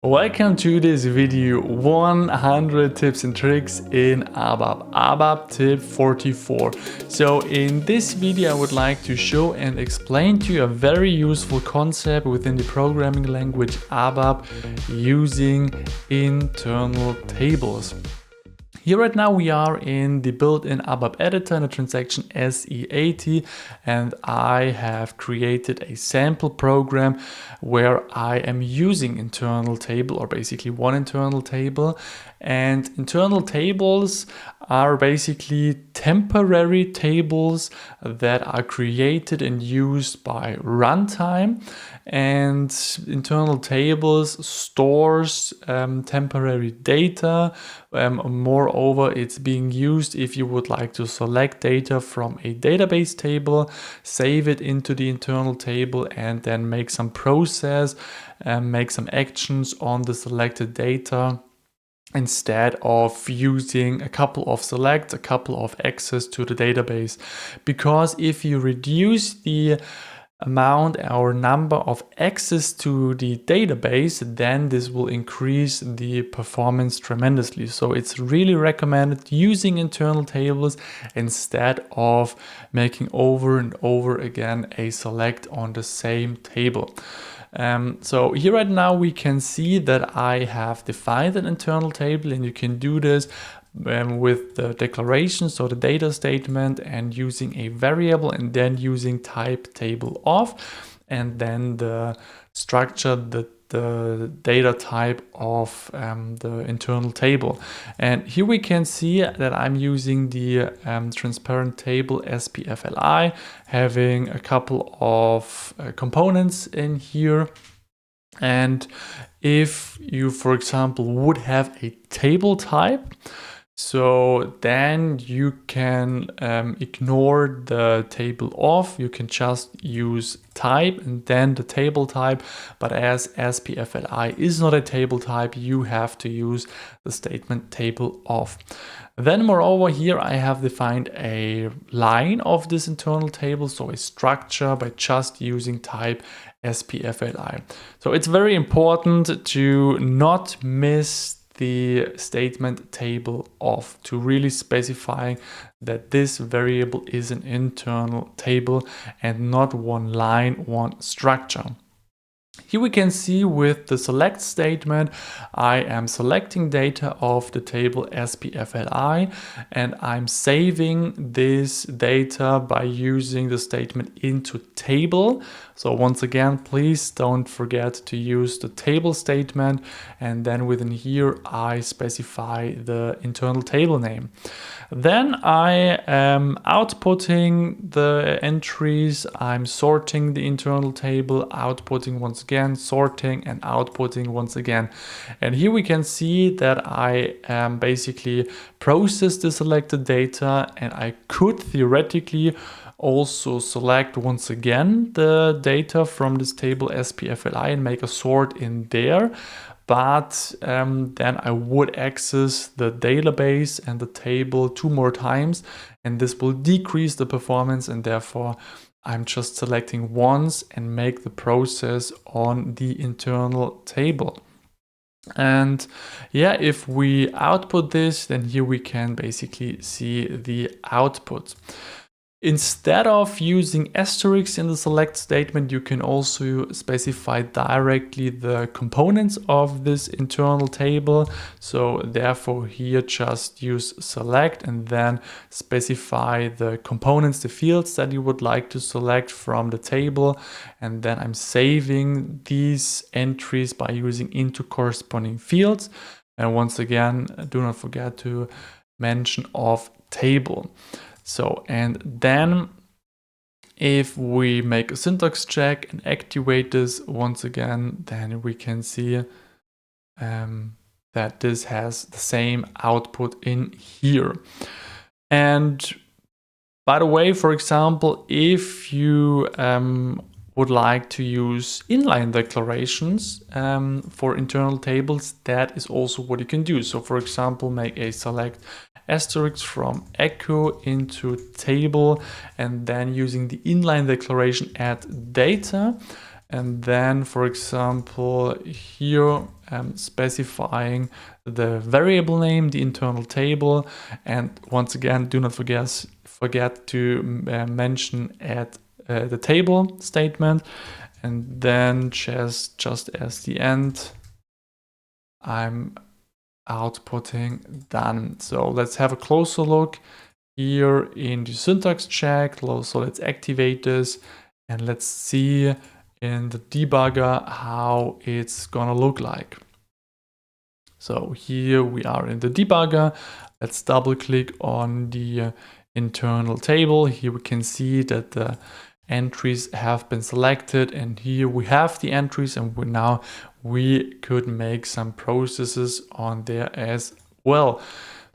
Welcome to this video 100 tips and tricks in ABAP Tip 44. So in this video I would like to show and explain to you a very useful concept within the programming language ABAP using internal tables. Here right now we are in the built-in ABAP editor in the transaction SE80, and I have created a sample program where I am using internal table, or basically one internal table. And internal tables are basically temporary tables that are created and used by runtime. And internal tables stores temporary data. Moreover, it's being used if you would like to select data from a database table, save it into the internal table, and then make some process, make some actions on the selected data, instead of using a couple of selects, a couple of access to the database. Because if you reduce the amount or number of access to the database, then this will increase the performance tremendously. So it's really recommended using internal tables instead of making over and over again a select on the same table. So here right now we can see that I have defined an internal table, and you can do this with the declaration, so the data statement, and using a variable, and then using type table of, and then the structure, the data type of the internal table. And here we can see that I'm using the transparent table SPFLI, having a couple of components in here. And if you, for example, would have a table type, so then you can ignore the table of, you can just use type and then the table type. But as SPFLI is not a table type, you have to use the statement table of. Then moreover, here I have defined a line of this internal table, so a structure, by just using type SPFLI. So it's very important to not miss the statement table of, to really specify that this variable is an internal table and not one line, one structure. Here we can see with the select statement, I am selecting data of the table SPFLI, and I'm saving this data by using the statement into table. So once again, please don't forget to use the table statement, and then within here I specify the internal table name. Then I am outputting the entries, I'm sorting the internal table, outputting once again, sorting and outputting once again. And here we can see that I basically process the selected data, and I could theoretically also select once again the data from this table SPFLI and make a sort in there. But then I would access the database and the table 2 more times, and this will decrease the performance, and therefore I'm just selecting once and make the process on the internal table. And yeah, if we output this, then here we can basically see the output. Instead of using asterisks in the select statement, you can also specify directly the components of this internal table. So therefore here just use select and then specify the components, the fields that you would like to select from the table. And then I'm saving these entries by using into corresponding fields. And once again, do not forget to mention of table. So, and then if we make a syntax check and activate this once again, then we can see that this has the same output in here. And by the way, for example, if you would like to use inline declarations for internal tables, that is also what you can do. So for example, make a select asterisk from echo into table, and then using the inline declaration add data. And then, for example, here specifying the variable name, the internal table, and once again, do not forget to mention at the table statement, and then just as the end, I'm outputting done. So let's have a closer look here in the syntax check. So let's activate this and let's see in the debugger how it's gonna look like. So here we are in the debugger. Let's double click on the internal table. Here we can see that the entries have been selected, and here we have the entries, and now we could make some processes on there as well.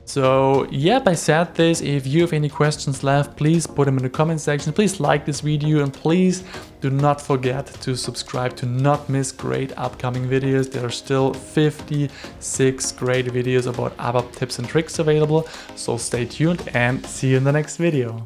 So yep, I said this. If you have any questions left, please put them in the comment section. Please like this video, and please do not forget to subscribe to not miss great upcoming videos. There are still 56 great videos about ABAP tips and tricks available. So stay tuned and see you in the next video.